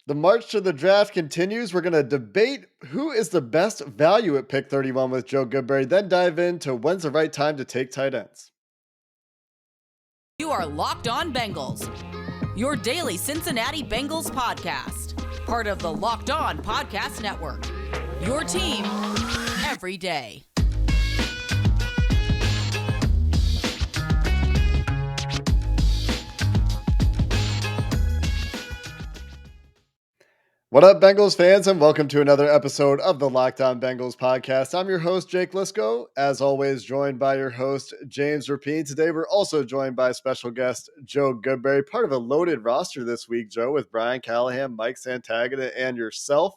The march to the draft continues. We're going to debate who is the best value at pick 31 with Joe Goodberry, then dive into when's the right time to take tight ends. You are Locked On Bengals, your daily Cincinnati Bengals podcast, part of the Locked On Podcast Network, your team every day. What up, Bengals fans, and welcome to another episode of the Locked On Bengals podcast. I'm your host, Jake Liscow, as always, joined by your host, James Rapien. Today, we're also joined by special guest, Joe Goodberry, part of a loaded roster this week, Joe, with Brian Callahan, Mike Santagata, and yourself,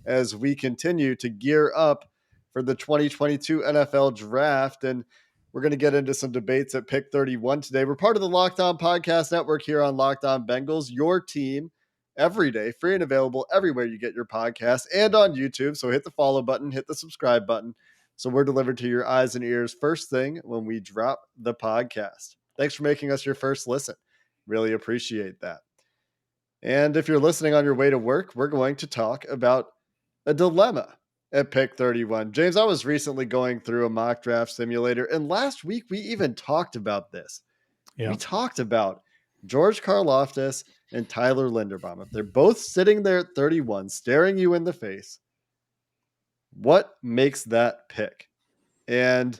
as we continue to gear up for the 2022 NFL Draft. And we're going to get into some debates at pick 31 today. We're part of the Locked On Podcast Network here on Locked On Bengals, your team every day, free and available everywhere you get your podcasts and on YouTube. So hit the follow button, hit the subscribe button. So we're delivered to your eyes and ears first thing when we drop the podcast. Thanks for making us your first listen. Really appreciate that. And if you're listening on your way to work, we're going to talk about a dilemma at pick 31. James, I was recently going through a mock draft simulator, and last week we even talked about this. Yeah. We talked about George Karlaftis and Tyler Linderbaum. If they're both sitting there at 31, staring you in the face, what makes that pick? And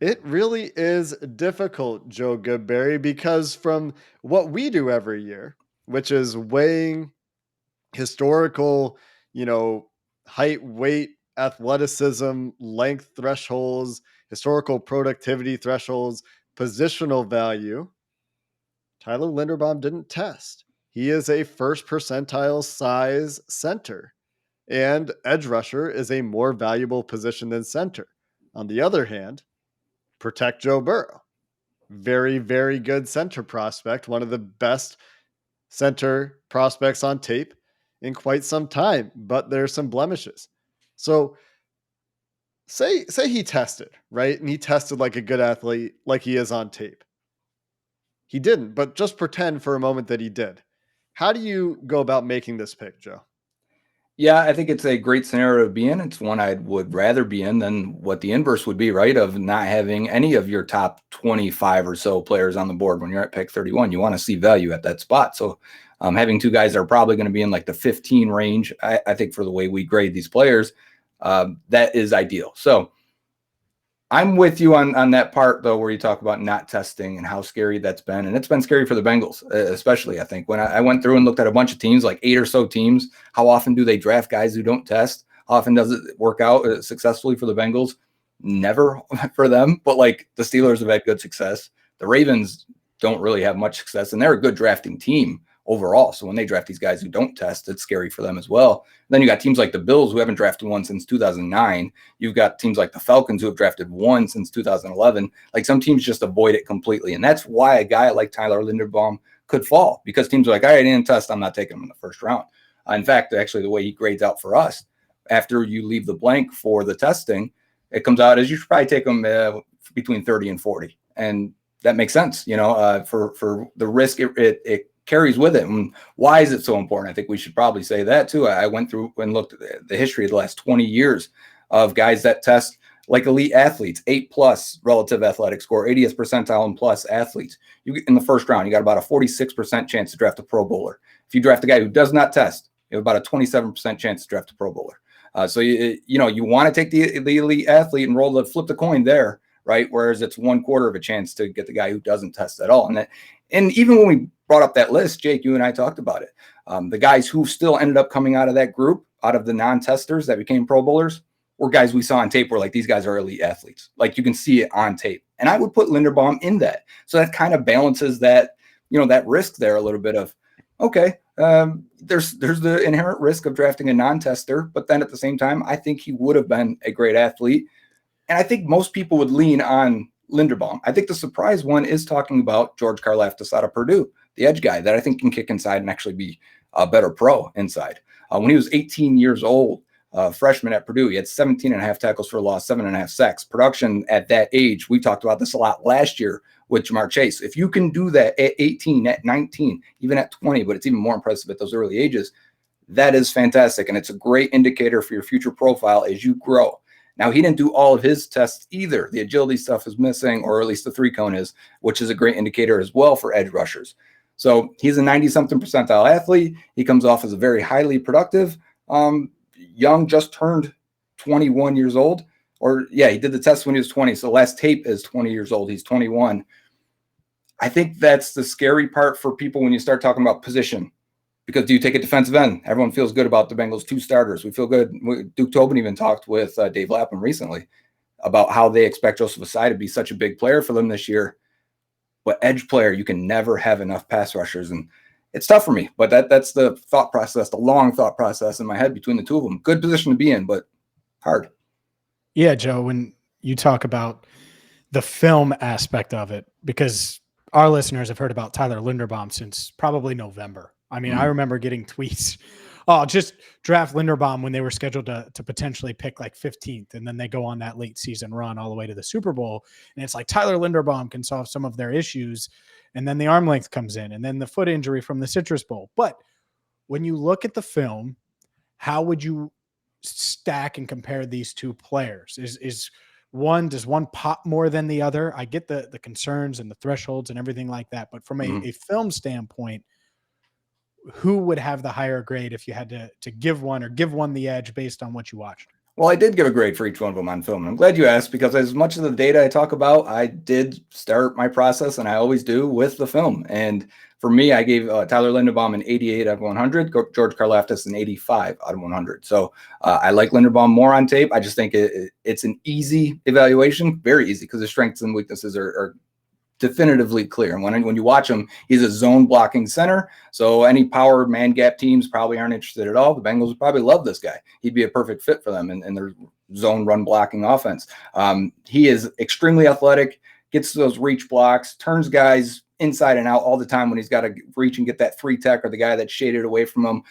it really is difficult, Joe Goodberry, because from what we do every year, which is weighing historical, height, weight, athleticism, length thresholds, historical productivity thresholds, positional value, Tyler Linderbaum didn't test. He is a first percentile size center, and edge rusher is a more valuable position than center. On the other hand, protect Joe Burrow. Very, very good center prospect, one of the best center prospects on tape in quite some time, but there's some blemishes. So say he tested, right? And he tested like a good athlete, like he is on tape. He didn't, but just pretend for a moment that he did. How do you go about making this pick, Joe? Yeah, I think it's a great scenario to be in. It's one I would rather be in than what the inverse would be, right? Of not having any of your top 25 or so players on the board when you're at pick 31. You want to see value at that spot. So having two guys that are probably going to be in like the 15 range, I think for the way we grade these players, that is ideal. So I'm with you on that part, though, where you talk about not testing and how scary that's been. And it's been scary for the Bengals, especially, I think. When I went through and looked at a bunch of teams, like 8 or so teams, how often do they draft guys who don't test? How often does it work out successfully for the Bengals? Never for them. But, like, the Steelers have had good success. The Ravens don't really have much success, and they're a good drafting team overall. So when they draft these guys who don't test, it's scary for them as well. Then you got teams like the Bills who haven't drafted one since 2009. You've got teams like the Falcons who have drafted one since 2011. Like, some teams just avoid it completely. And that's why a guy like Tyler Linderbaum could fall, because teams are like, all right, I didn't test, I'm not taking him in the first round. In fact, actually, the way he grades out for us, after you leave the blank for the testing, it comes out as you should probably take him between 30 and 40. And that makes sense, for the risk it carries with it. And why is it so important? I think we should probably say that too. I went through and looked at the history of the last 20 years of guys that test like elite athletes, 8+ relative athletic score, 80th percentile and plus athletes. You in the first round, you got about a 46% chance to draft a Pro Bowler. If you draft a guy who does not test, you have about a 27% chance to draft a Pro Bowler. So you want to take the elite athlete and flip the coin there, right? Whereas it's 1/4 of a chance to get the guy who doesn't test at all. And even when we brought up that list, Jake, you and I talked about it. The guys who still ended up coming out of that group, out of the non-testers that became Pro Bowlers, were guys we saw on tape where, like, these guys are elite athletes. Like, you can see it on tape. And I would put Linderbaum in that. So that kind of balances that, that risk there a little bit of, okay, there's the inherent risk of drafting a non-tester, but then at the same time, I think he would have been a great athlete. And I think most people would lean on Linderbaum. I think the surprise one is talking about George Karlaftis out of Purdue, the edge guy that I think can kick inside and actually be a better pro inside. When he was 18 years old, freshman at Purdue, he had 17.5 tackles for loss, 7.5 sacks. Production at that age, we talked about this a lot last year with Jamar Chase. If you can do that at 18, at 19, even at 20, but it's even more impressive at those early ages, that is fantastic. And it's a great indicator for your future profile as you grow. Now, he didn't do all of his tests either. The agility stuff is missing, or at least the 3-cone is, which is a great indicator as well for edge rushers. So he's a 90-something percentile athlete. He comes off as a very highly productive, young, just turned 21 years old. He did the test when he was 20. So last tape is 20 years old. He's 21. I think that's the scary part for people when you start talking about position. Because do you take a defensive end? Everyone feels good about the Bengals' 2 starters. We feel good. Duke Tobin even talked with Dave Lapham recently about how they expect Joseph Ossai to be such a big player for them this year. But edge player, you can never have enough pass rushers. And it's tough for me. But that's the thought process, the long thought process in my head between the two of them. Good position to be in, but hard. Yeah, Joe, when you talk about the film aspect of it, because our listeners have heard about Tyler Linderbaum since probably November. I mean, I remember getting tweets, just draft Linderbaum when they were scheduled to potentially pick like 15th. And then they go on that late season run all the way to the Super Bowl. And it's like Tyler Linderbaum can solve some of their issues. And then the arm length comes in, and then the foot injury from the Citrus Bowl. But when you look at the film, how would you stack and compare these two players? Does one pop more than the other? I get the concerns and the thresholds and everything like that. But from a film standpoint, who would have the higher grade if you had to give one the edge based on what you watched? Well, I did give a grade for each one of them on film. I'm glad you asked, because as much of the data I talk about, I did start my process, and I always do, with the film. And for me, I gave Tyler Linderbaum an 88 out of 100, George Karlaftis an 85 out of 100. So I like Linderbaum more on tape. I just think it's an easy evaluation, very easy, because his strengths and weaknesses are definitively clear. And when you watch him, he's a zone blocking center. So any power man gap teams probably aren't interested at all. The Bengals would probably love this guy. He'd be a perfect fit for them in their zone run blocking offense. He is extremely athletic, gets those reach blocks, turns guys inside and out all the time when he's got to reach and get that 3-tech or the guy that's shaded away from him.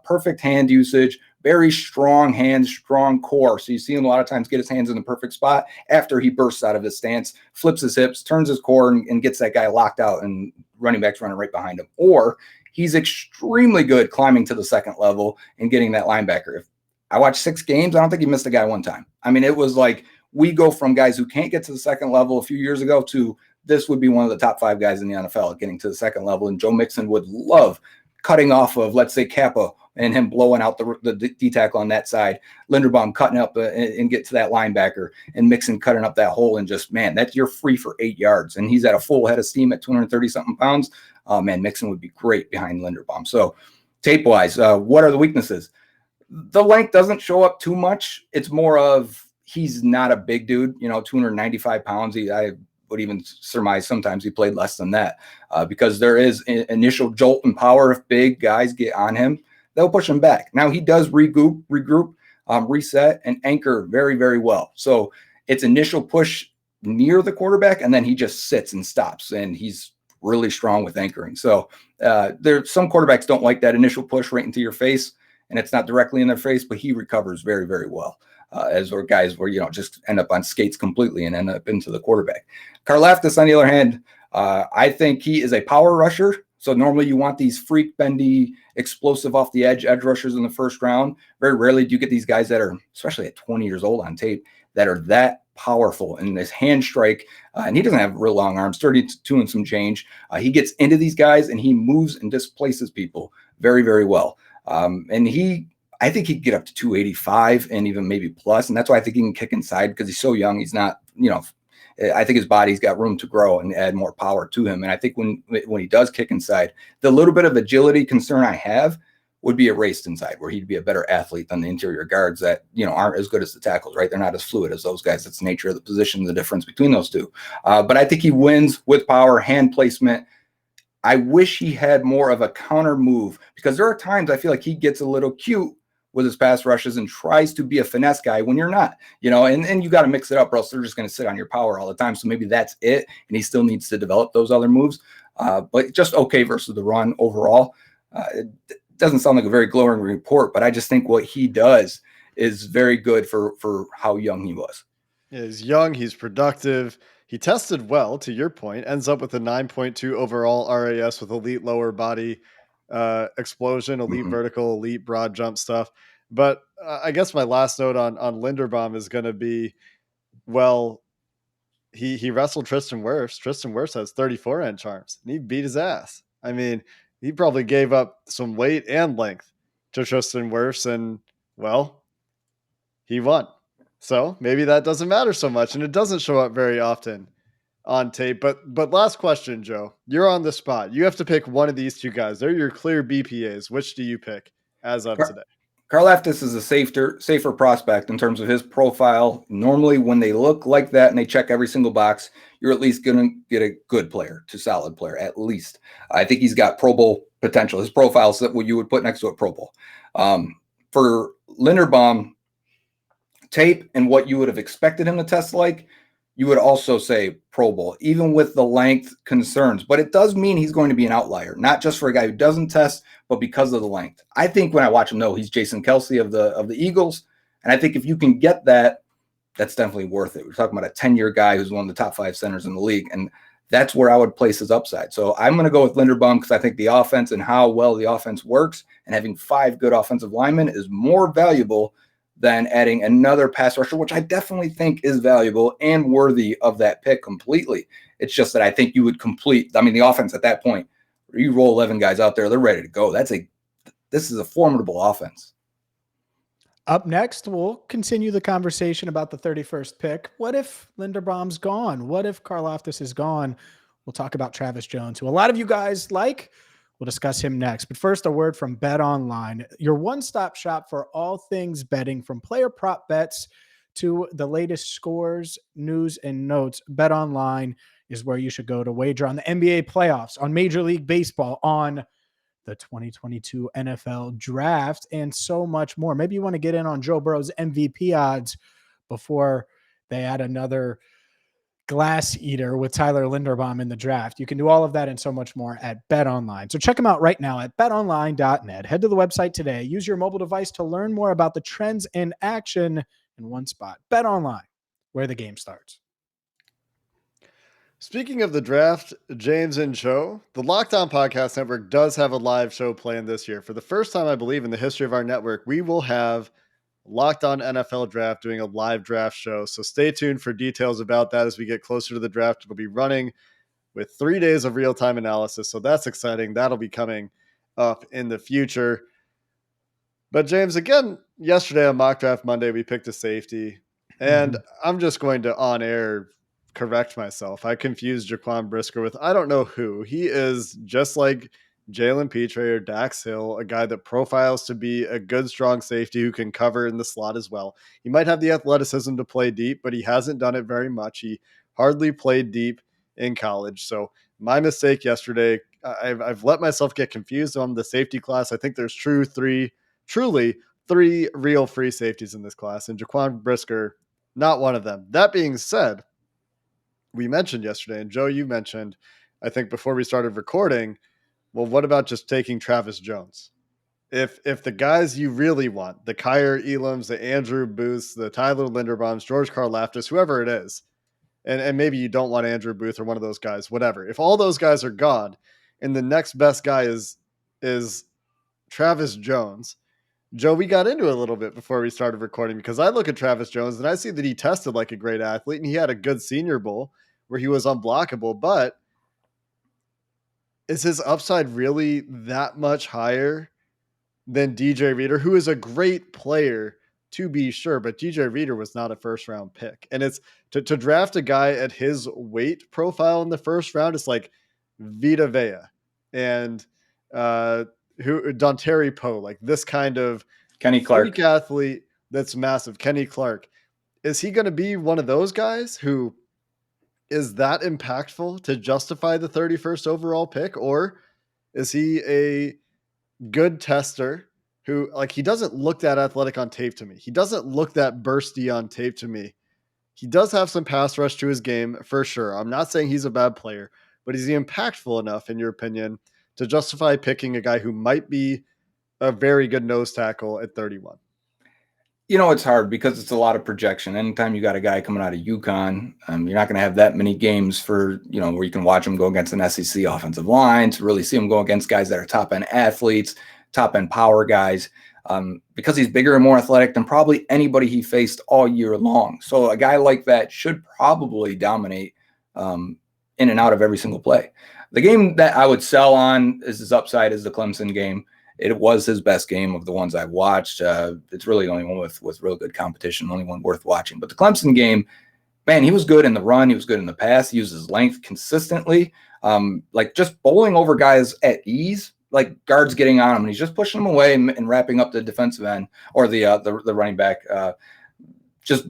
Perfect hand usage, very strong hands, strong core. So you see him a lot of times get his hands in the perfect spot after he bursts out of his stance, flips his hips, turns his core, and gets that guy locked out, and running backs running right behind him. Or he's extremely good climbing to the second level and getting that linebacker. If I watched 6 games, I don't think he missed a guy one time. I mean, it was like we go from guys who can't get to the second level a few years ago to this would be one of the top 5 guys in the NFL getting to the second level. And Joe Mixon would love cutting off of, let's say, Kappa and him blowing out the D-tackle on that side, Linderbaum cutting up and get to that linebacker, and Mixon cutting up that hole, and just, man, that you're free for 8 yards. And he's at a full head of steam at 230-something pounds. Man, Mixon would be great behind Linderbaum. So tape-wise, what are the weaknesses? The length doesn't show up too much. It's more of he's not a big dude, 295 pounds. I would even surmise sometimes he played less than that because there is an initial jolt and power. If big guys get on him, they'll push him back. Now he does regroup, reset, and anchor very, very well. So it's initial push near the quarterback, and then he just sits and stops, and he's really strong with anchoring. So some quarterbacks don't like that initial push right into your face, and it's not directly in their face, but he recovers very, very well. As guys where just end up on skates completely and end up into the quarterback. Karlaftis, on the other hand, I think he is a power rusher. So normally you want these freak bendy, explosive off the edge rushers in the first round. Very rarely do you get these guys that are, especially at 20 years old on tape, that are that powerful in this hand strike. And he doesn't have real long arms, 32 and some change. He gets into these guys and he moves and displaces people very, very well. I think he could get up to 285 and even maybe plus. And that's why I think he can kick inside, because he's so young. He's not, I think his body's got room to grow and add more power to him. And I think when he does kick inside, the little bit of agility concern I have would be erased inside, where he'd be a better athlete than the interior guards that, aren't as good as the tackles, right? They're not as fluid as those guys. That's the nature of the position, the difference between those two. But I think he wins with power, hand placement. I wish he had more of a counter move, because there are times I feel like he gets a little cute with his pass rushes and tries to be a finesse guy when you're not, and you got to mix it up, or else they're just going to sit on your power all the time. So maybe that's it. And he still needs to develop those other moves, but just okay versus the run overall. It doesn't sound like a very glowing report, but I just think what he does is very good for how young he was. He's young. He's productive. He tested well, to your point, ends up with a 9.2 overall RAS with elite lower body explosion, elite vertical, elite broad jump stuff. But I guess my last note on Linderbaum is going to be, well, he wrestled Tristan Wirfs. Tristan Wirfs has 34 inch arms and he beat his ass. I mean, he probably gave up some weight and length to Tristan Wirfs, and well, he won. So maybe that doesn't matter so much, and it doesn't show up very often on tape. But last question, Joe. You're on the spot. You have to pick one of these two guys. They're your clear BPAs. Which do you pick as of today? Karlaftis is a safer prospect in terms of his profile. Normally, when they look like that and they check every single box, you're at least going to get a good player to solid player, at least. I think he's got Pro Bowl potential. His profile is what you would put next to a Pro Bowl. For Linderbaum, tape and what you would have expected him to test like, you would also say Pro Bowl, even with the length concerns. But it does mean he's going to be an outlier, not just for a guy who doesn't test, but because of the length. I think when I watch him, no, he's Jason Kelce of the Eagles. And I think if you can get that, that's definitely worth it. We're talking about a 10-year guy who's one of the top 5 centers in the league. And that's where I would place his upside. So I'm going to go with Linderbaum because I think the offense and how well the offense works and having 5 good offensive linemen is more valuable than adding another pass rusher, which I definitely think is valuable and worthy of that pick completely. It's just that I think you would the offense at that point, you roll 11 guys out there, they're ready to go. This is a formidable offense. Up next, we'll continue the conversation about the 31st pick. What if Linderbaum's gone? What if Karlaftis is gone? We'll talk about Travis Jones, who a lot of you guys like. We'll discuss him next. But first, a word from BetOnline, your one-stop shop for all things betting, from player prop bets to the latest scores, news, and notes. BetOnline is where you should go to wager on the NBA playoffs, on Major League Baseball, on the 2022 NFL Draft, and so much more. Maybe you want to get in on Joe Burrow's MVP odds before they add another glass eater with Tyler Linderbaum in the draft. You can do all of that and so much more at BetOnline. So check them out right now at betonline.net. Head to the website today. Use your mobile device to learn more about the trends in action in one spot. BetOnline, where the game starts. Speaking of the draft, James and Joe, the Locked On Podcast Network does have a live show planned this year. For the first time, I believe, in the history of our network, we will have Locked On NFL Draft doing a live draft show. So stay tuned for details about that as we get closer to the draft. It'll be running with 3 days of real-time analysis. So that's exciting. That'll be coming up in the future. But James, again, yesterday on Mock Draft Monday, we picked a safety. And I'm just going to on air correct myself. I confused Jaquan Brisker with I don't know who. He is just like Jalen Petre or Dax Hill, a guy that profiles to be a good, strong safety who can cover in the slot as well. He might have the athleticism to play deep, but he hasn't done it very much. He hardly played deep in college. So my mistake yesterday, I've let myself get confused on the safety class. I think there's truly 3 real free safeties in this class, and Jaquan Brisker, not one of them. That being said, we mentioned yesterday, and Joe, you mentioned, I think before we started recording, well, what about just taking Travis Jones? If the guys you really want, the Kyer Elams, the Andrew Booths, the Tyler Linderbaums, George Karlaftis, whoever it is, and maybe you don't want Andrew Booth or one of those guys, whatever. If all those guys are gone and the next best guy is Travis Jones, Joe, we got into it a little bit before we started recording because I look at Travis Jones and I see that he tested like a great athlete and he had a good Senior Bowl where he was unblockable, but is his upside really that much higher than DJ Reader, who is a great player to be sure, but DJ Reader was not a first round pick. And it's to draft a guy at his weight profile in the first round, it's like Vita Vea and Dontari Poe, like this kind of Kenny Clark freak athlete that's massive. Kenny Clark. Is he going to be one of those guys who is that impactful to justify the 31st overall pick? Or is he a good tester who, like, he doesn't look that athletic on tape to me. He doesn't look that bursty on tape to me. He does have some pass rush to his game for sure. I'm not saying he's a bad player, but is he impactful enough, in your opinion, to justify picking a guy who might be a very good nose tackle at 31? It's hard because it's a lot of projection. Anytime you got a guy coming out of UConn, you're not going to have that many games for, where you can watch him go against an SEC offensive line, to really see him go against guys that are top-end athletes, top-end power guys, because he's bigger and more athletic than probably anybody he faced all year long. So a guy like that should probably dominate in and out of every single play. The game that I would sell on is his upside is the Clemson game. It was his best game of the ones I've watched. It's really the only one with real good competition, only one worth watching. But the Clemson game, man, he was good in the run. He was good in the pass. He used his length consistently. Like just bowling over guys at ease, like guards getting on him, and he's just pushing them away and wrapping up the defensive end or the running back. Just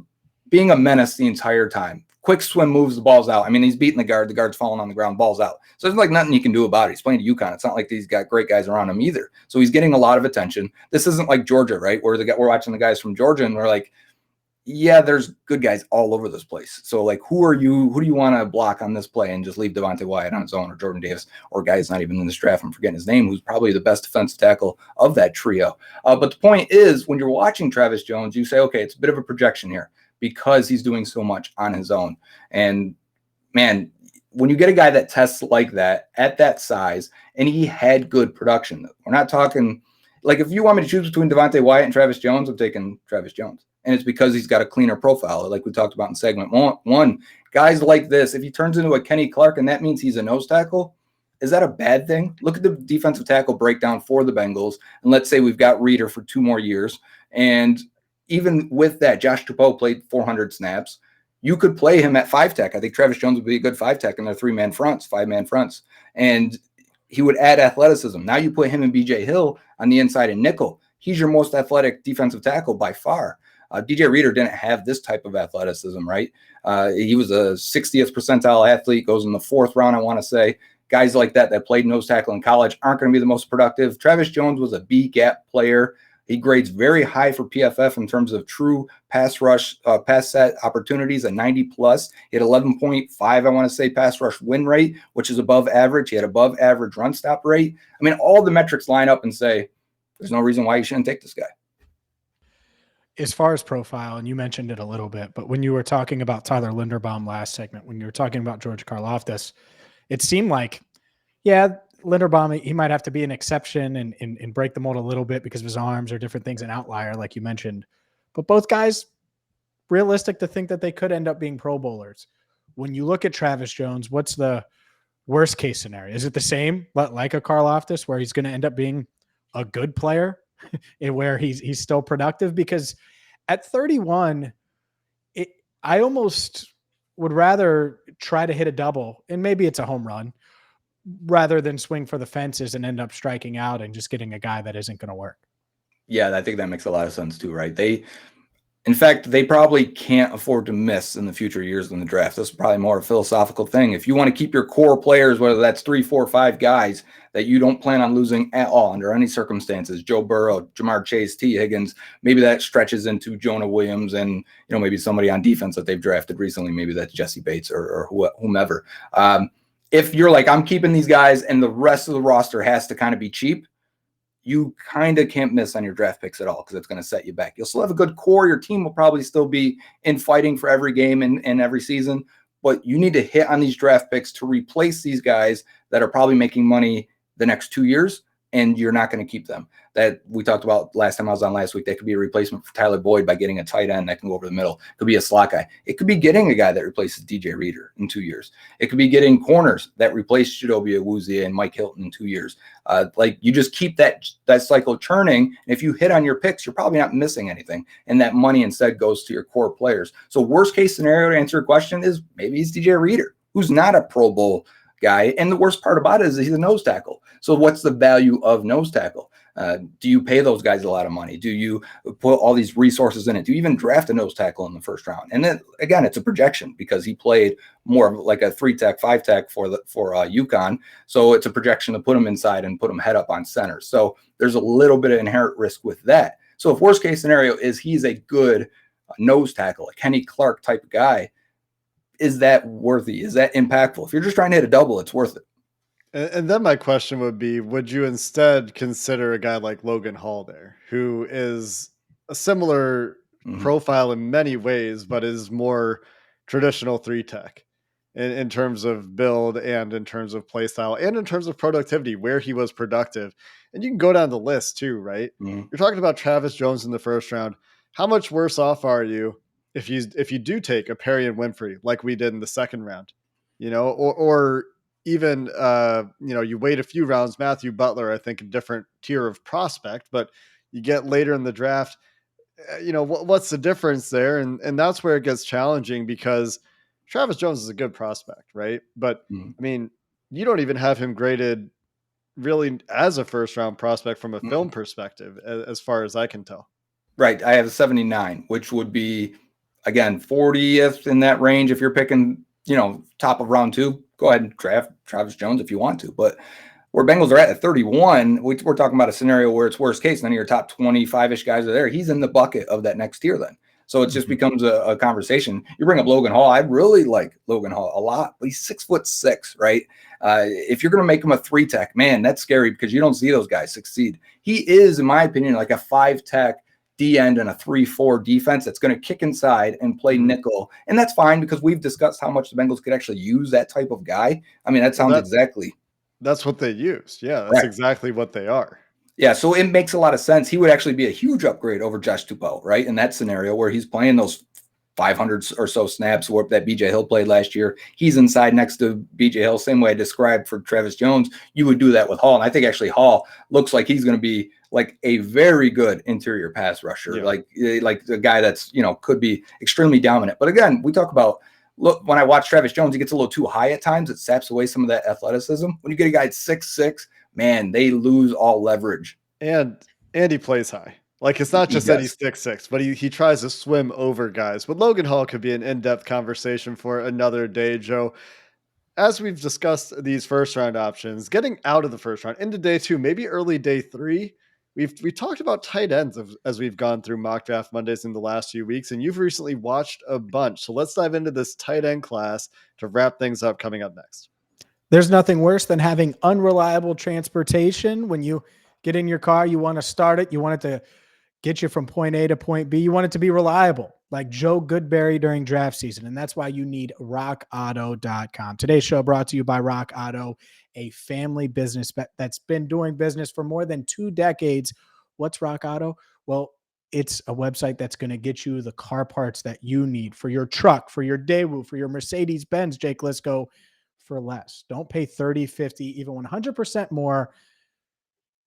being a menace the entire time. Quick swim moves, the ball's out. I mean, he's beating the guard's falling on the ground, ball's out. So there's like nothing you can do about it. He's playing to UConn. It's not like he's got great guys around him either. So he's getting a lot of attention. This isn't like Georgia, right? Where we're watching the guys from Georgia and we're like, yeah, there's good guys all over this place. So like, who do you want to block on this play and just leave Devontae Wyatt on his own, or Jordan Davis, or a guy who's not even in this draft, I'm forgetting his name, who's probably the best defensive tackle of that trio. But the point is, when you're watching Travis Jones, you say, okay, it's a bit of a projection here, because he's doing so much on his own. And man, when you get a guy that tests like that at that size, and he had good production, we're not talking like, if you want me to choose between Devontae Wyatt and Travis Jones, I'm taking Travis Jones. And it's because he's got a cleaner profile, like we talked about in segment one. Guys like this, if he turns into a Kenny Clark and that means he's a nose tackle, is that a bad thing? Look at the defensive tackle breakdown for the Bengals. And let's say we've got Reeder for 2 more years. And even with that, Josh Tupou played 400 snaps. You could play him at 5-tech. I think Travis Jones would be a good 5-tech in their 5-man fronts. And he would add athleticism. Now you put him and BJ Hill on the inside and nickel. He's your most athletic defensive tackle by far. DJ Reeder didn't have this type of athleticism, right? He was a 60th percentile athlete, goes in the 4th round, I want to say. Guys like that played nose tackle in college aren't going to be the most productive. Travis Jones was a B-gap player. He grades very high for PFF in terms of true pass rush, pass set opportunities, a 90+. He had 11.5, I want to say, pass rush win rate, which is above average. He had above average run stop rate. I mean, all the metrics line up and say, there's no reason why you shouldn't take this guy. As far as profile, and you mentioned it a little bit, but when you were talking about Tyler Linderbaum last segment, when you were talking about George Karlaftis, it seemed like, yeah, Linderbaum, he might have to be an exception and break the mold a little bit because of his arms or different things, an outlier, like you mentioned. But both guys, realistic to think that they could end up being Pro Bowlers. When you look at Travis Jones, what's the worst case scenario? Is it the same, like a Karlaftis, where he's going to end up being a good player and where he's still productive? Because at 31, I almost would rather try to hit a double, and maybe it's a home run, rather than swing for the fences and end up striking out and just getting a guy that isn't going to work. Yeah, I think that makes a lot of sense too, right? In fact, they probably can't afford to miss in the future years in the draft. This is probably more a philosophical thing. If you want to keep your core players, whether that's 3, 4, 5 guys that you don't plan on losing at all under any circumstances, Joe Burrow, Jamar Chase, T. Higgins, maybe that stretches into Jonah Williams and, maybe somebody on defense that they've drafted recently. Maybe that's Jesse Bates or whomever. If you're like, I'm keeping these guys and the rest of the roster has to kind of be cheap, you kind of can't miss on your draft picks at all because it's going to set you back. You'll still have a good core. Your team will probably still be in fighting for every game and every season, but you need to hit on these draft picks to replace these guys that are probably making money the next 2 years, and you're not going to keep them. That we talked about last time I was on last week. That could be a replacement for Tyler Boyd by getting a tight end that can go over the middle. It could be a slot guy. It could be getting a guy that replaces DJ Reeder in 2 years. It could be getting corners that replace Chidobe Awuzie and Mike Hilton in 2 years. Like you just keep that cycle churning. And if you hit on your picks, you're probably not missing anything. And that money instead goes to your core players. So worst case scenario to answer your question is maybe it's DJ Reeder, who's not a Pro Bowl guy. And the worst part about it is he's a nose tackle. So what's the value of nose tackle? Do you pay those guys a lot of money? Do you put all these resources in it? Do you even draft a nose tackle in the first round? And then again, it's a projection because he played more of like a 3-tech, 5-tech for UConn. So it's a projection to put him inside and put him head up on center. So there's a little bit of inherent risk with that. So if worst case scenario is he's a good nose tackle, a Kenny Clark type of guy, is that worthy? Is that impactful? If you're just trying to hit a double, it's worth it. And then my question would be, would you instead consider a guy like Logan Hall there, who is a similar profile in many ways, but is more traditional 3-tech in terms of build and in terms of play style and in terms of productivity, where he was productive. And you can go down the list too, right? Mm-hmm. You're talking about Travis Jones in the first round. How much worse off are you if you do take a Perry and Winfrey like we did in the second round, or even you wait a few rounds. Matthew Butler, I think, a different tier of prospect, but you get later in the draft. What's the difference there? And that's where it gets challenging, because Travis Jones is a good prospect, right? But I mean, you don't even have him graded really as a first round prospect from a film perspective, as far as I can tell. Right. I have a 79, which would be, again, 40th in that range. If you're picking, top of round 2, go ahead and draft Travis Jones if you want to. But where Bengals are at 31, we're talking about a scenario where it's worst case. None of your top 25-ish guys are there. He's in the bucket of that next tier then. So it just becomes a conversation. You bring up Logan Hall. I really like Logan Hall a lot, but he's 6'6", right? If you're going to make him a 3-tech, man, that's scary, because you don't see those guys succeed. He is, in my opinion, like a 5-tech D-end and a 3-4 defense that's going to kick inside and play nickel. And that's fine, because we've discussed how much the Bengals could actually use that type of guy. I mean, that sounds exactly. That's what they used. Yeah, that's exactly what they are. Yeah, so it makes a lot of sense. He would actually be a huge upgrade over Josh Tupel, right? In that scenario where he's playing those 500 or so snaps that BJ Hill played last year. He's inside next to BJ Hill, same way I described for Travis Jones. You would do that with Hall. And I think actually Hall looks like he's going to be like a very good interior pass rusher, like a guy that's, could be extremely dominant. But again, we talk about, look, when I watch Travis Jones, he gets a little too high at times. It saps away some of that athleticism. When you get a guy at 6'6", man, they lose all leverage. And he plays high. Like, it's not just that he's 6'6", but he tries to swim over guys. But Logan Hall could be an in-depth conversation for another day, Joe. As we've discussed these first-round options, getting out of the first round into day 2, maybe early day 3, we talked about tight ends as we've gone through Mock Draft Mondays in the last few weeks, and you've recently watched a bunch. So let's dive into this tight end class to wrap things up coming up next. There's nothing worse than having unreliable transportation. When you get in your car, you want to start it, you want it to get you from point A to point B. You want it to be reliable, like Joe Goodberry during draft season. And that's why you need rockauto.com. Today's show brought to you by Rock Auto, a family business that's been doing business for more than 2 decades. What's Rock Auto? Well, it's a website that's going to get you the car parts that you need for your truck, for your Daewoo, for your Mercedes-Benz, Jake Liscow, for less. Don't pay 30, 50, even 100% more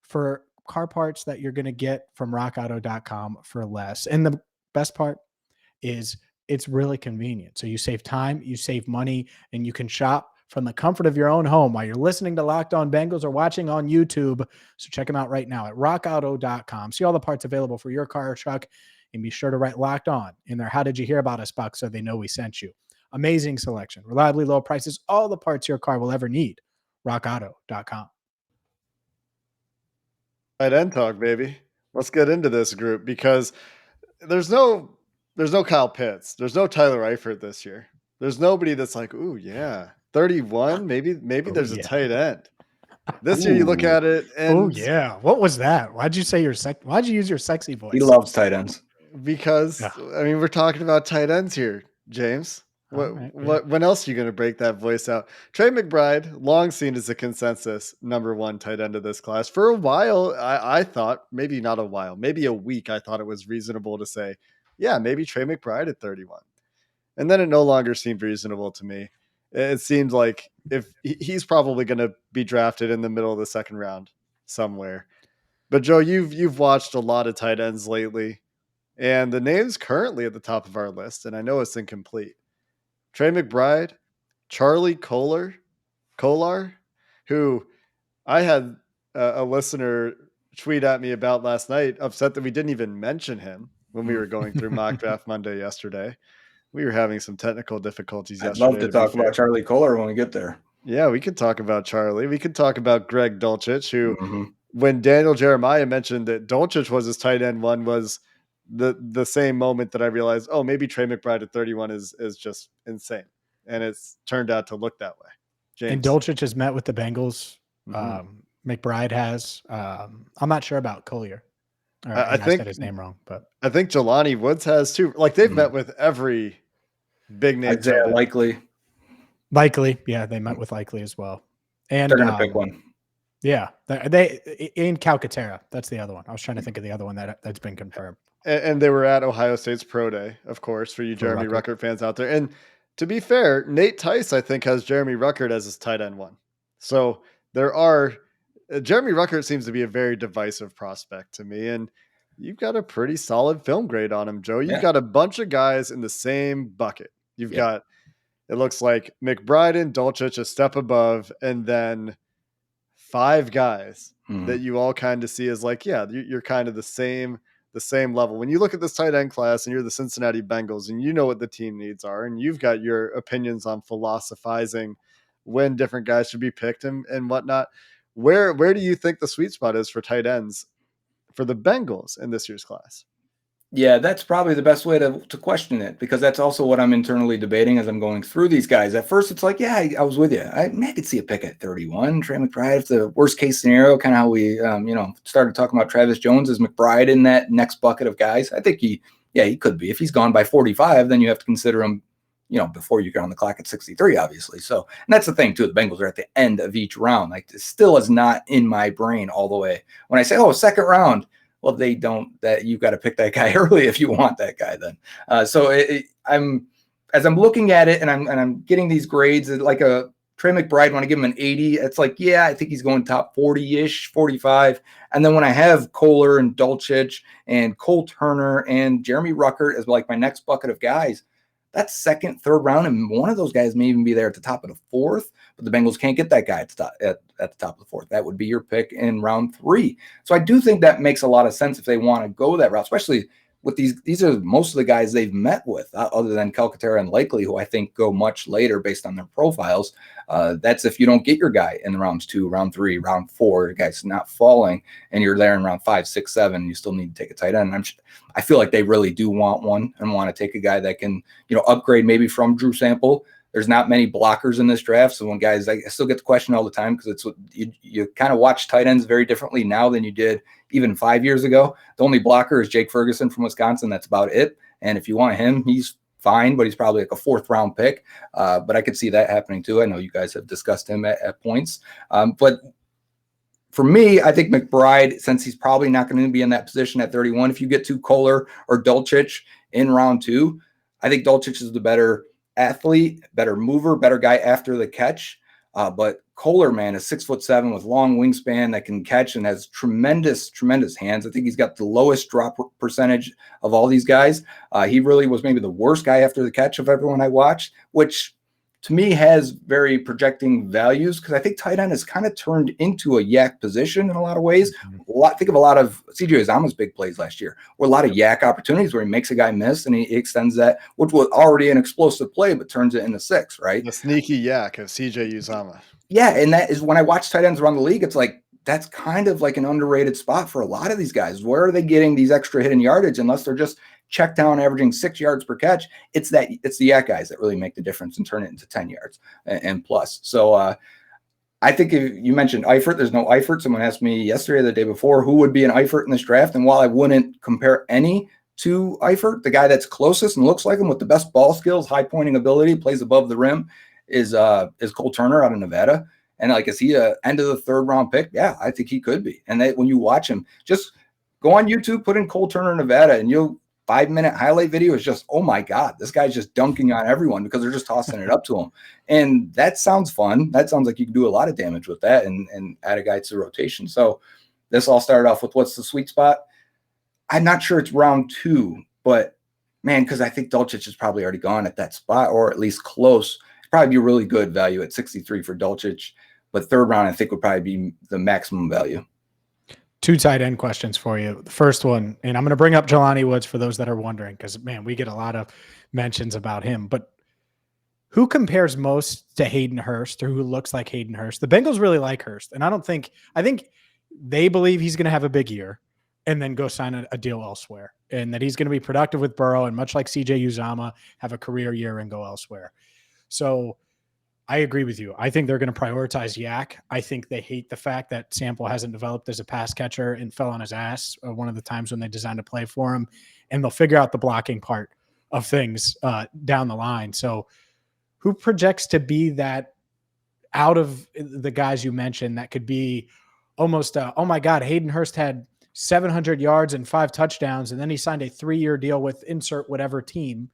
for car parts that you're going to get from rockauto.com for less. And the best part is it's really convenient. So you save time, you save money, and you can shop from the comfort of your own home while you're listening to Locked On Bengals or watching on YouTube. So check them out right now at rockauto.com. See all the parts available for your car or truck, and be sure to write Locked On in their How Did You Hear About Us box so they know we sent you. Amazing selection, reliably low prices, all the parts your car will ever need. rockauto.com. Tight end talk, baby. Let's get into this group, because there's no Kyle Pitts. There's no Tyler Eifert this year. There's nobody that's like, ooh, yeah, 31. Maybe there's a tight end. This year you look at it and oh yeah, what was that? Why'd you use your sexy voice? He loves tight ends. Because I mean, we're talking about tight ends here, James. When else are you going to break that voice out? Trey McBride, long seen as a consensus number 1 tight end of this class. For a while, I thought, maybe not a while, maybe a week, I thought it was reasonable to say, yeah, maybe Trey McBride at 31. And then it no longer seemed reasonable to me. It seemed like if he's probably going to be drafted in the middle of the second round somewhere. But Joe, you've watched a lot of tight ends lately, and the names currently at the top of our list, and I know it's incomplete: Trey McBride, Charlie Kolar, who I had a listener tweet at me about last night, upset that we didn't even mention him when we were going through Mock Draft Monday yesterday. We were having some technical difficulties yesterday. I'd love to talk about Charlie Kolar when we get there. Yeah, we could talk about Charlie. We could talk about Greg Dulcich, who, when Daniel Jeremiah mentioned that Dulcich was his tight end 1, was the same moment that I realized, oh, maybe Trey McBride at 31 is just insane. And it's turned out to look that way. James. And Dulcich has met with the Bengals. McBride has. I'm not sure about Collier. I I said think his name wrong, but I think Jelani Woods has too. Like they've met with every big name Isaiah tight end. Likely. Likely, yeah, they met with Likely as well. And They're going to pick one. Yeah, they in Calcaterra. That's the other one. I was trying to think of the other one that's been confirmed. And they were at Ohio State's Pro Day, of course, for you Jeremy Ruckert fans out there. And to be fair, Nate Tice, I think, has Jeremy Ruckert as his tight end one. So there are Jeremy Ruckert seems to be a very divisive prospect to me. And you've got a pretty solid film grade on him, Joe. You've got a bunch of guys in the same bucket. You've got, it looks like McBride and Dulcich a step above, and then 5 guys that you all kind of see as like, yeah, you're kind of the same level. When you look at this tight end class and you're the Cincinnati Bengals and you know what the team needs are, and you've got your opinions on philosophizing when different guys should be picked and whatnot, where do you think the sweet spot is for tight ends for the Bengals in this year's class? Yeah, that's probably the best way to question it, because that's also what I'm internally debating as I'm going through these guys. At first, it's like, yeah, I was with you. I could see a pick at 31. Trey McBride, if the worst case scenario, kind of how we, started talking about Travis Jones as McBride in that next bucket of guys. I think he could be. If he's gone by 45, then you have to consider him, before you get on the clock at 63, obviously. So, and that's the thing too. The Bengals are at the end of each round. Like, this still is not in my brain all the way. When I say, second round, well, they don't. That you've got to pick that guy early if you want that guy. Then, as I'm looking at it and I'm getting these grades, like a Trey McBride, when I give him an 80, it's like, yeah, I think he's going top 40-ish, 45. And then when I have Kohler and Dulcich and Cole Turner and Jeremy Ruckert as like my next bucket of guys, that's second, third round, and one of those guys may even be there at the top of the fourth, but the Bengals can't get that guy at the top of the fourth. That would be your pick in round 3. So I do think that makes a lot of sense if they want to go that route, especially with these are most of the guys they've met with, other than Calcaterra and Likely, who I think go much later based on their profiles. That's if you don't get your guy in rounds 2, round 3, round 4, the guy's not falling, and you're there in round 5, 6, 7, and you still need to take a tight end. I feel like they really do want one and want to take a guy that can, upgrade maybe from Drew Sample. There's not many blockers in this draft. So when guys, I still get the question all the time, because it's what you kind of watch tight ends very differently now than you did even 5 years ago. The only blocker is Jake Ferguson from Wisconsin. That's about it. And if you want him, he's fine, but he's probably like a 4th round pick. But I could see that happening too. I know you guys have discussed him at points. But for me, I think McBride, since he's probably not going to be in that position at 31, if you get to Kohler or Dulcich in round 2, I think Dulcich is the better athlete, better mover, better guy after the catch. But Kohler, man, is 6'7" with long wingspan that can catch and has tremendous, tremendous hands. I think he's got the lowest drop percentage of all these guys. He really was maybe the worst guy after the catch of everyone I watched, which to me has very projecting values, because I think tight end has kind of turned into a yak position in a lot of ways. Think of a lot of CJ Uzama's big plays last year, or a lot of yak opportunities where he makes a guy miss and he extends that, which was already an explosive play, but turns it into 6, right? The sneaky yak of CJ Uzama. Yeah, and that is when I watch tight ends around the league, it's like, that's kind of like an underrated spot for a lot of these guys. Where are they getting these extra hidden yardage unless they're just check down averaging 6 yards per catch? It's the yak guys that really make the difference and turn it into 10 yards and plus. So I think if you mentioned Eifert, there's no Eifert. Someone asked me yesterday or the day before who would be an Eifert in this draft. And while I wouldn't compare any to Eifert, the guy that's closest and looks like him with the best ball skills, high pointing ability, plays above the rim is Cole Turner out of Nevada. And like, is he a end of the 3rd round pick? Yeah, I think he could be. And when you watch him, just go on YouTube, put in Cole Turner, Nevada, and you'll 5-minute highlight video is just, oh my God, this guy's just dunking on everyone because they're just tossing it up to him. And that sounds fun. That sounds like you can do a lot of damage with that and add a guy to the rotation. So this all started off with what's the sweet spot? I'm not sure it's round 2, but man, because I think Dulcich is probably already gone at that spot, or at least close. It'd probably be a really good value at 63 for Dulcich. But 3rd round, I think, would probably be the maximum value. 2 tight end questions for you. The first one, and I'm going to bring up Jelani Woods for those that are wondering, because, man, we get a lot of mentions about him. But who compares most to Hayden Hurst, or who looks like Hayden Hurst? The Bengals really like Hurst, and I think they believe he's going to have a big year and then go sign a deal elsewhere, and that he's going to be productive with Burrow, and much like CJ Uzama, have a career year and go elsewhere. So I agree with you. I think they're going to prioritize Yak. I think they hate the fact that Sample hasn't developed as a pass catcher and fell on his ass one of the times when they designed a play for him, and they'll figure out the blocking part of things down the line. So who projects to be that out of the guys you mentioned that could be almost, oh my God, Hayden Hurst had 700 yards and 5 touchdowns, and then he signed a 3-year deal with insert whatever team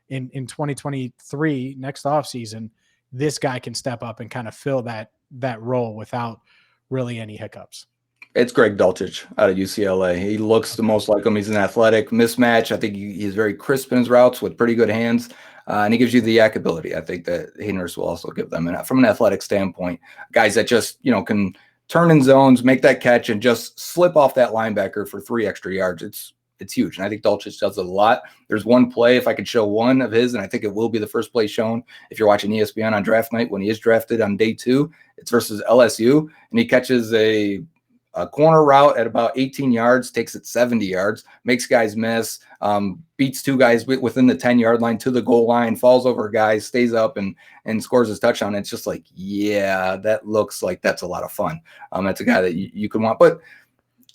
in 2023 next offseason. This guy can step up and kind of fill that role without really any hiccups. It's Greg Dulcich out of UCLA. He looks the most like him. He's an athletic mismatch. I think he's very crisp in his routes with pretty good hands, and he gives you the yak ability. I think that Hayden Hurst will also give them. And from an athletic standpoint, guys that just can turn in zones, make that catch, and just slip off that linebacker for 3 extra yards. It's huge. And I think Dulcich does it a lot. There's one play, if I could show one of his, and I think it will be the first play shown if you're watching ESPN on draft night when he is drafted on day 2. It's versus LSU, and he catches a corner route at about 18 yards, takes it 70 yards, makes guys miss, beats 2 guys within the 10-yard line to the goal line, falls over guys, stays up, and scores his touchdown. It's just like, yeah, that looks like that's a lot of fun. That's a guy that you could want. But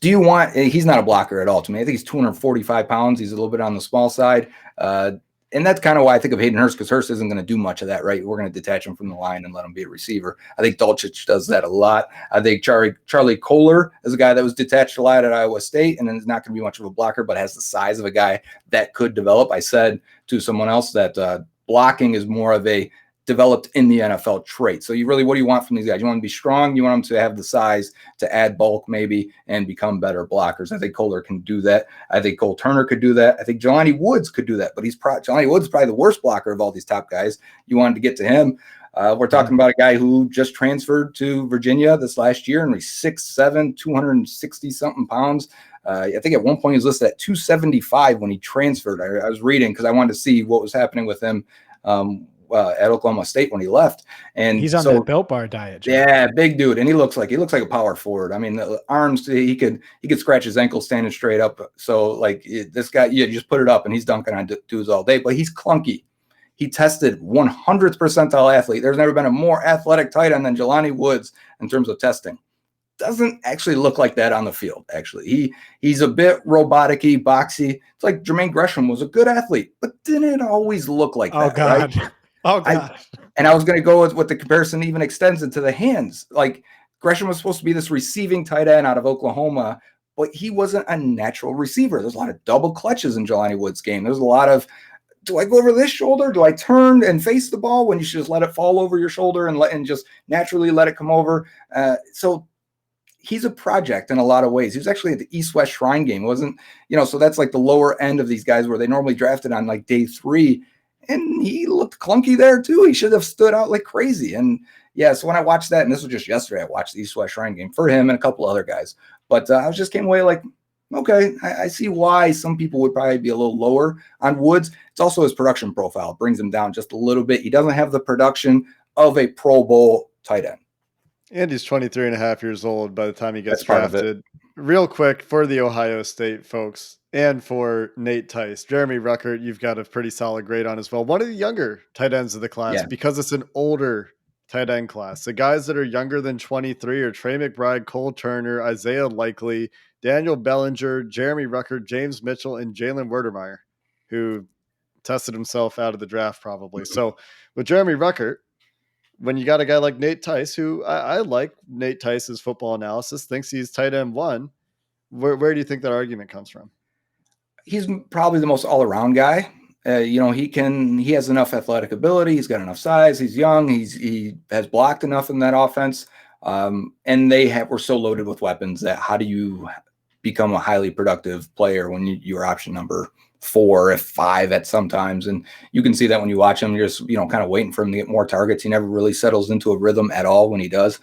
do you want – he's not a blocker at all to me. I think he's 245 pounds. He's a little bit on the small side. And that's kind of why I think of Hayden Hurst, because Hurst isn't going to do much of that, right? We're going to detach him from the line and let him be a receiver. I think Dulcich does that a lot. I think Charlie Kohler is a guy that was detached a lot at Iowa State and is not going to be much of a blocker, but has the size of a guy that could develop. I said to someone else that blocking is more of a developed in the NFL trait. So what do you want from these guys? You want them to be strong. You want them to have the size to add bulk maybe and become better blockers. I think Kohler can do that. I think Cole Turner could do that. I think Jelani Woods could do that, but Jelani Woods is probably the worst blocker of all these top guys. You wanted to get to him. We're talking about a guy who just transferred to Virginia this last year, and he's 6'7", 260 something pounds. I think at one point he was listed at 275 when he transferred. I was reading because I wanted to see what was happening with him at Oklahoma State when he left, and he's on the Built Bar diet. Joe. Yeah, big dude, and he looks like a power forward. I mean, the arms, he could scratch his ankle standing straight up. So like this guy, you just put it up, and he's dunking on dudes all day. But he's clunky. He tested 100th percentile athlete. There's never been a more athletic tight end than Jelani Woods in terms of testing. Doesn't actually look like that on the field. Actually, he's a bit robotic-y, boxy. It's like Jermaine Gresham was a good athlete, but didn't always look like that. Oh God. Right? Oh God. I was going to go with what the comparison even extends into the hands. Like Gresham was supposed to be this receiving tight end out of Oklahoma, but he wasn't a natural receiver. There's a lot of double clutches in Jelani Woods' game. There's a lot of, do I go over this shoulder? Do I turn and face the ball when you should just let it fall over your shoulder and just naturally let it come over? So he's a project in a lot of ways. He was actually at the East-West Shrine game. Wasn't, so that's like the lower end of these guys where they normally drafted on like day 3. And he looked clunky there too. He should have stood out like crazy. And yeah, so when I watched that, and this was just yesterday, I watched the East-West Shrine game for him and a couple other guys. But I just came away like, okay, I see why some people would probably be a little lower on Woods. It's also his production profile. It brings him down just a little bit. He doesn't have the production of a Pro Bowl tight end. And he's 23 and a half years old by the time he gets drafted. Real quick for the Ohio State folks and for Nate Tice, Jeremy Ruckert, you've got a pretty solid grade on as well. One of the younger tight ends of the class because it's an older tight end class. The guys that are younger than 23 are Trey McBride, Cole Turner, Isaiah Likely, Daniel Bellinger, Jeremy Ruckert, James Mitchell, and Jalen Werdermeyer, who tested himself out of the draft probably. So with Jeremy Ruckert, when you got a guy like Nate Tice, who I like Nate Tice's football analysis, thinks he's tight end 1, where do you think that argument comes from? He's probably the most all-around guy. He has enough athletic ability. He's got enough size. He's young. He has blocked enough in that offense. And were so loaded with weapons that how do you become a highly productive player when you're option number 4, if 5 at sometimes. And you can see that when you watch him, you're just, kind of waiting for him to get more targets. He never really settles into a rhythm at all when he does.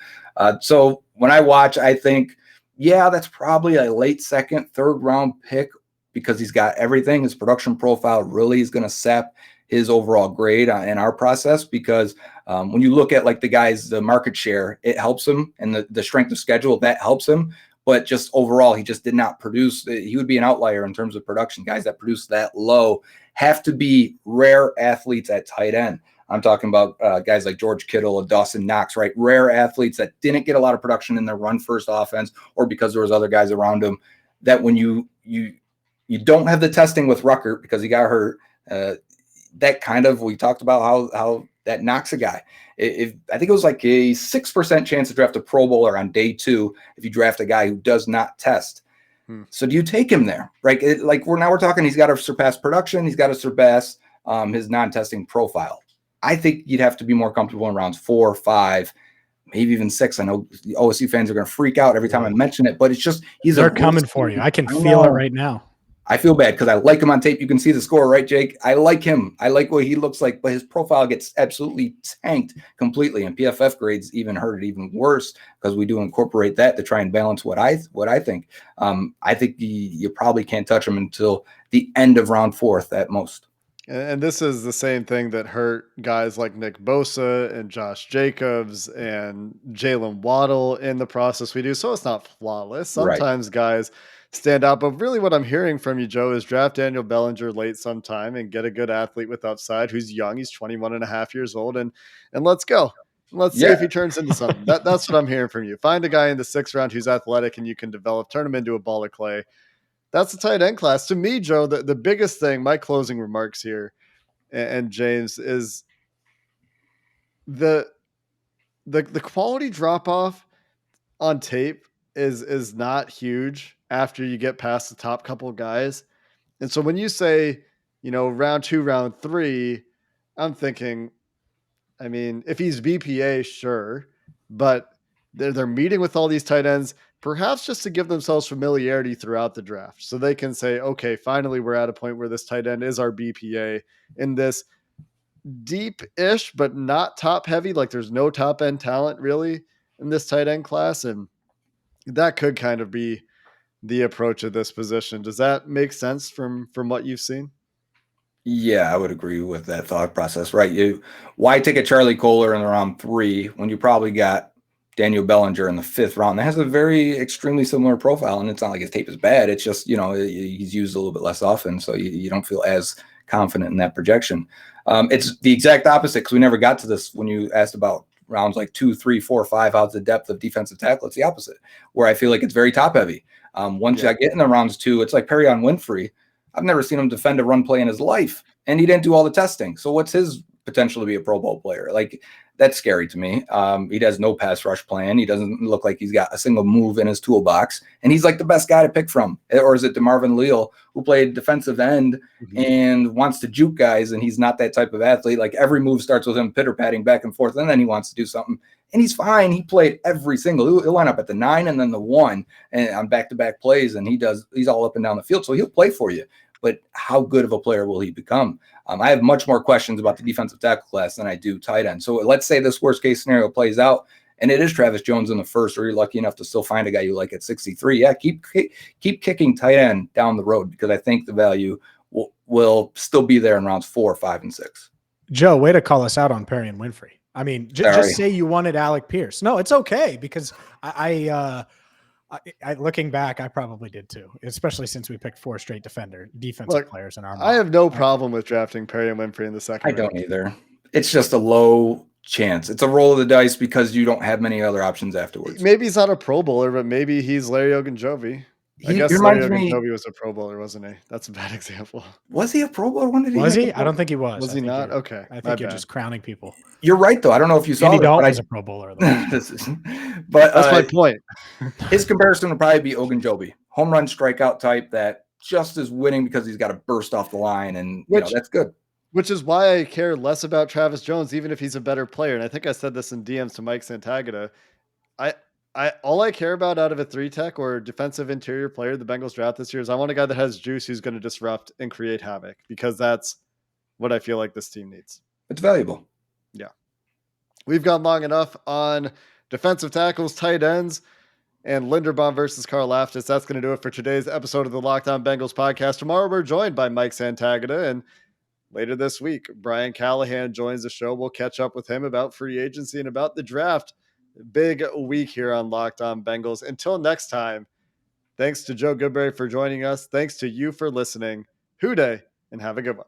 So when I watch, I think, yeah, that's probably a late 2nd, 3rd round pick because he's got everything. His production profile really is going to sap his overall grade in our process because when you look at like the guys, the market share, it helps him, and the strength of schedule, that helps him. But just overall, he just did not produce. He would be an outlier in terms of production. Guys that produce that low have to be rare athletes at tight end. I'm talking about guys like George Kittle and Dawson Knox, right? Rare athletes that didn't get a lot of production in their run first offense, or because there was other guys around him, that when you don't have the testing with Ruckert because he got hurt, that kind of, we talked about how that knocks a guy. I think it was like a 6% chance to draft a Pro Bowler on day 2 if you draft a guy who does not test. So do you take him there? Right? We're talking, he's got to surpass production. He's got to surpass his non-testing profile. I think you'd have to be more comfortable in rounds 4, 5, maybe even 6. I know the OSU fans are going to freak out every time I mention it, but it's just, they're coming for you. I can feel it right now. I feel bad because I like him on tape. You can see the score, right, Jake? I like him. I like what he looks like, but his profile gets absolutely tanked completely. And PFF grades even hurt it even worse because we do incorporate that to try and balance what I think. I think you probably can't touch him until the end of round 4 at most. And this is the same thing that hurt guys like Nick Bosa and Josh Jacobs and Jalen Waddle in the process we do. So it's not flawless. Sometimes guys stand out. But really what I'm hearing from you, Joe, is draft Daniel Bellinger late sometime and get a good athlete with upside who's young. He's 21 and a half years old. And let's go. Let's see if he turns into something. That's what I'm hearing from you. Find a guy in the 6th round who's athletic and you can develop, turn him into a ball of clay. That's the tight end class. To me, Joe, the biggest thing, my closing remarks here, and James, is the quality drop off on tape is not huge after you get past the top couple of guys. And so when you say, round 2, round 3, I'm thinking, I mean, if he's BPA, sure, but they're meeting with all these tight ends, perhaps just to give themselves familiarity throughout the draft. So they can say, okay, finally we're at a point where this tight end is our BPA in this deep-ish, but not top heavy. Like there's no top end talent really in this tight end class. And that could kind of be the approach of this position. Does that make sense from what you've seen? Yeah, I would agree with that thought process, right? Why take a Charlie Kohler in round 3 when you probably got Daniel Bellinger in the 5th round? That has a very extremely similar profile, and it's not like his tape is bad. It's just, he's used a little bit less often, so you don't feel as confident in that projection. It's the exact opposite because we never got to this when you asked about rounds like 2, 3, 4, 5, how's the depth of defensive tackle? It's the opposite, where I feel like it's very top heavy. Once I get in the rounds 2, it's like Perrion Winfrey. I've never seen him defend a run play in his life, and he didn't do all the testing. So what's his potential to be a Pro Bowl player? Like, that's scary to me. He has no pass rush plan. He doesn't look like he's got a single move in his toolbox, and he's like the best guy to pick from. Or is it DeMarvin Leal, who played defensive end and wants to juke guys, and he's not that type of athlete. Like every move starts with him pitter-patting back and forth, and then he wants to do something. And he's fine. He played every single. He'll line up at the 9 and then the 1 and on back-to-back plays, and he's all up and down the field, so he'll play for you. But how good of a player will he become? I have much more questions about the defensive tackle class than I do tight end. So let's say this worst case scenario plays out, and it is Travis Jones in the 1st, or you're lucky enough to still find a guy you like at 63. Yeah, keep kicking tight end down the road because I think the value will still be there in rounds 4, 5, and 6. Joe, way to call us out on Perrion Winfrey. I mean, just say you wanted Alec Pierce. No, it's okay because I looking back, I probably did too, especially since we picked 4 straight defensive players in our mind. I have no problem with drafting Perrion Winfrey in the 2nd round. I don't either. It's just a low chance. It's a roll of the dice because you don't have many other options afterwards. Maybe he's not a Pro Bowler, but maybe he's Larry Ogunjobi. I guess Larry Ogunjobi was a Pro Bowler, wasn't he? That's a bad example. Was he a Pro Bowler? When did he? Was he? I don't think he was. Was he not? Okay. I think you're just crowning people. You're right, though. I don't know if you saw Andy it. Dalton was a Pro Bowler, though. But that's my point. His comparison would probably be Ogunjobi, home run strikeout type that just is winning because he's got to burst off the line, and that's good. Which is why I care less about Travis Jones, even if he's a better player. And I think I said this in DMs to Mike Santagata. All I care about out of a 3-tech or defensive interior player the Bengals draft this year is I want a guy that has juice who's going to disrupt and create havoc because that's what I feel like this team needs. It's valuable. Yeah. We've gone long enough on defensive tackles, tight ends, and Linderbaum versus Karlaftis. That's going to do it for today's episode of the Locked On Bengals podcast. Tomorrow we're joined by Mike Santagata, and later this week, Brian Callahan joins the show. We'll catch up with him about free agency and about the draft. Big week here on Locked On Bengals. Until next time, thanks to Joe Goodberry for joining us. Thanks to you for listening. Hoo day, and have a good one.